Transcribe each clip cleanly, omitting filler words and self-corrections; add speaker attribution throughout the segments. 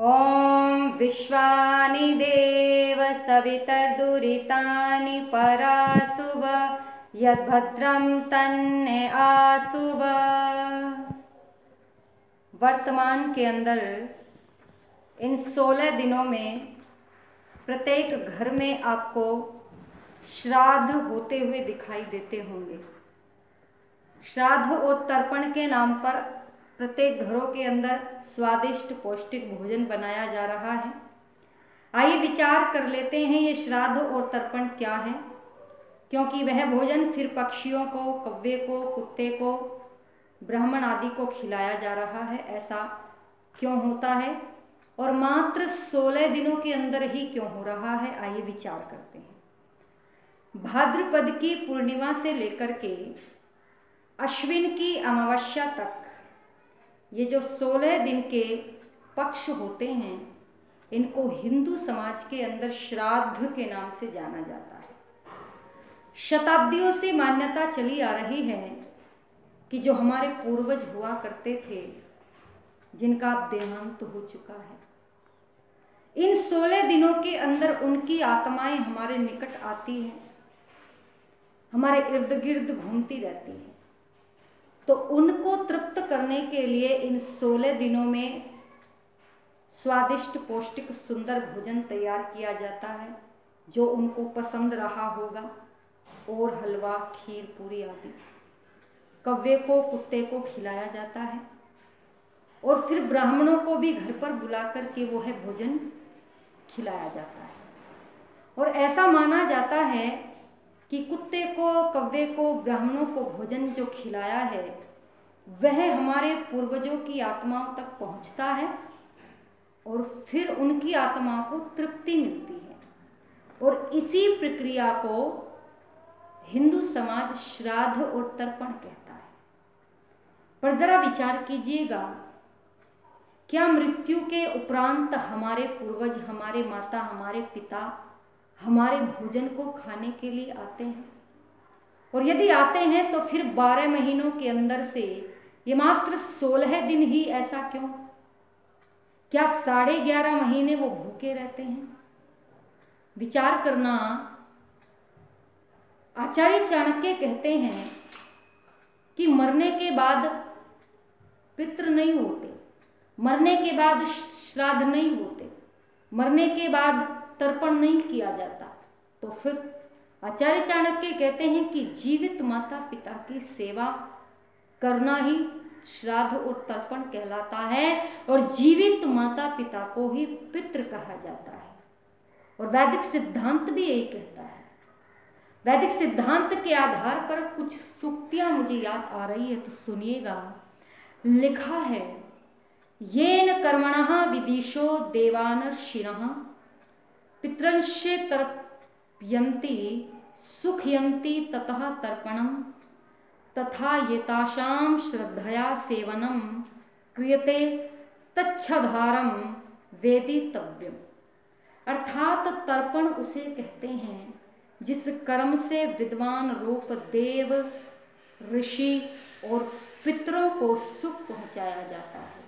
Speaker 1: ॐ विश्वानि देव सवितर्दुरितानि परासुव यद्भद्रं तन्ने आसुव। वर्तमान के अंदर इन 16 दिनों में प्रत्येक घर में आपको श्राद्ध होते हुए दिखाई देते होंगे। श्राद्ध और तर्पण के नाम पर प्रत्येक घरों के अंदर स्वादिष्ट पौष्टिक भोजन बनाया जा रहा है। आइए विचार कर लेते हैं ये श्राद्ध और तर्पण क्या है, क्योंकि वह भोजन फिर पक्षियों को, कौवे को, कुत्ते को, ब्राह्मण आदि को खिलाया जा रहा है। ऐसा क्यों होता है और मात्र 16 दिनों के अंदर ही क्यों हो रहा है, आइए विचार करते हैं। भाद्रपद की पूर्णिमा से लेकर के अश्विन की अमावस्या तक ये जो 16 दिन के पक्ष होते हैं, इनको हिंदू समाज के अंदर श्राद्ध के नाम से जाना जाता है। शताब्दियों से मान्यता चली आ रही है कि जो हमारे पूर्वज हुआ करते थे, जिनका अब देहांत हो चुका है, इन 16 दिनों के अंदर उनकी आत्माएं हमारे निकट आती हैं, हमारे इर्द गिर्द घूमती रहती है। तो उनको तृप्त करने के लिए इन 16 दिनों में स्वादिष्ट पौष्टिक सुंदर भोजन तैयार किया जाता है, जो उनको पसंद रहा होगा। और हलवा, खीर, पूरी आदि कौवे को, कुत्ते को खिलाया जाता है और फिर ब्राह्मणों को भी घर पर बुला करके वो है भोजन खिलाया जाता है। और ऐसा माना जाता है कि कुत्ते को, कौवे को, ब्राह्मणों को भोजन जो खिलाया है वह हमारे पूर्वजों की आत्माओं तक पहुंचता है और फिर उनकी आत्मा को तृप्ति मिलती है। और इसी प्रक्रिया को हिंदू समाज श्राद्ध और तर्पण कहता है। पर जरा विचार कीजिएगा, क्या मृत्यु के उपरांत हमारे पूर्वज, हमारे माता, हमारे पिता हमारे भोजन को खाने के लिए आते हैं? और यदि आते हैं तो फिर 12 महीनों के अंदर से ये मात्र 16 दिन ही ऐसा क्यों? क्या 11.5 महीने वो भूखे रहते हैं? विचार करना। आचार्य चाणक्य कहते हैं कि मरने के बाद पितृ नहीं होते, मरने के बाद श्राद्ध नहीं होते, मरने के बाद तर्पण नहीं किया जाता। तो फिर आचार्य चाणक्य कहते हैं कि जीवित माता पिता की सेवा करना ही श्राद्ध और तर्पण कहलाता है और जीवित माता पिता को ही पितृ कहा जाता है। और वैदिक सिद्धांत भी यही कहता है। वैदिक सिद्धांत के आधार पर कुछ सूक्तियां मुझे याद आ रही है, तो सुनिएगा। लिखा है, येन कर्मणः विदिशो देवानर्षिणः पितृंषे तर्पयन्ति सुखयन्ति ततः तर्पणम् तथा येतासां श्रद्धया सेवनं क्रियते तच्छाधारं वेदितव्यम्। अर्थात तर्पण उसे कहते हैं जिस कर्म से विद्वान रूप देव, ऋषि और पितरों को सुख पहुंचाया जाता है।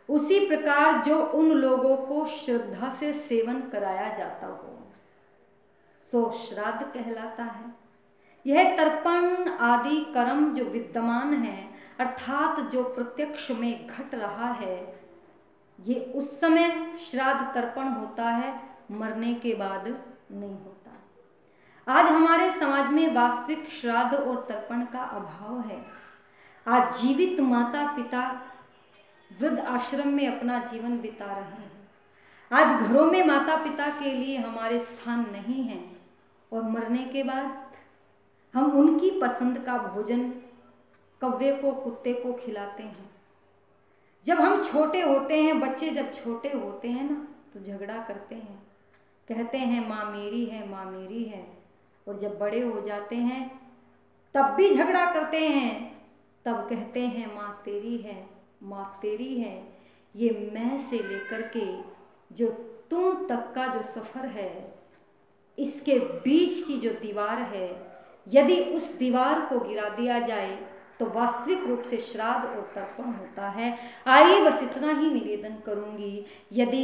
Speaker 1: उसी प्रकार जो उन लोगों को श्रद्धा से सेवन कराया जाता हो, सो श्राद्ध कहलाता है। यह तर्पण आदि कर्म जो विद्यमान है, अर्थात जो प्रत्यक्ष में घट रहा है, ये उस समय श्राद्ध तर्पण होता है, मरने के बाद नहीं होता। आज हमारे समाज में वास्तविक श्राद्ध और तर्पण का अभाव है। आज जीवित माता पिता वृद्ध आश्रम में अपना जीवन बिता रहे हैं। आज घरों में माता पिता के लिए हमारे स्थान नहीं है और मरने के बाद हम उनकी पसंद का भोजन कौवे को, कुत्ते को खिलाते हैं। जब हम छोटे होते हैं, बच्चे जब छोटे होते हैं ना, तो झगड़ा करते हैं, कहते हैं माँ मेरी है, माँ मेरी है। और जब बड़े हो जाते हैं तब भी झगड़ा करते हैं, तब कहते हैं माँ तेरी है, माँ तेरी है। ये मैं से लेकर के जो तुम तक का जो सफ़र है, इसके बीच की जो दीवार है, यदि उस दीवार को गिरा दिया जाए तो वास्तविक रूप से श्राद्ध और तर्पण होता है। आइए बस इतना ही निवेदन करूंगी, यदि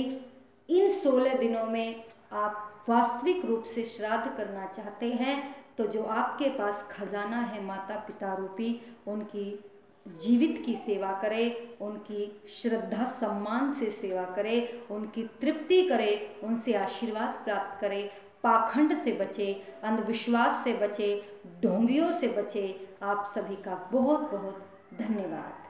Speaker 1: इन 16 दिनों में आप वास्तविक रूप से श्राद्ध करना चाहते हैं तो जो आपके पास खजाना है माता पिता रूपी, उनकी जीवित की सेवा करें, उनकी श्रद्धा सम्मान से सेवा करें, उनकी तृप्ति करें, उनसे आशीर्वाद प्राप्त करें, पाखंड से बचे, अंधविश्वास से बचे, ढोंगियों से बचे। आप सभी का बहुत बहुत धन्यवाद।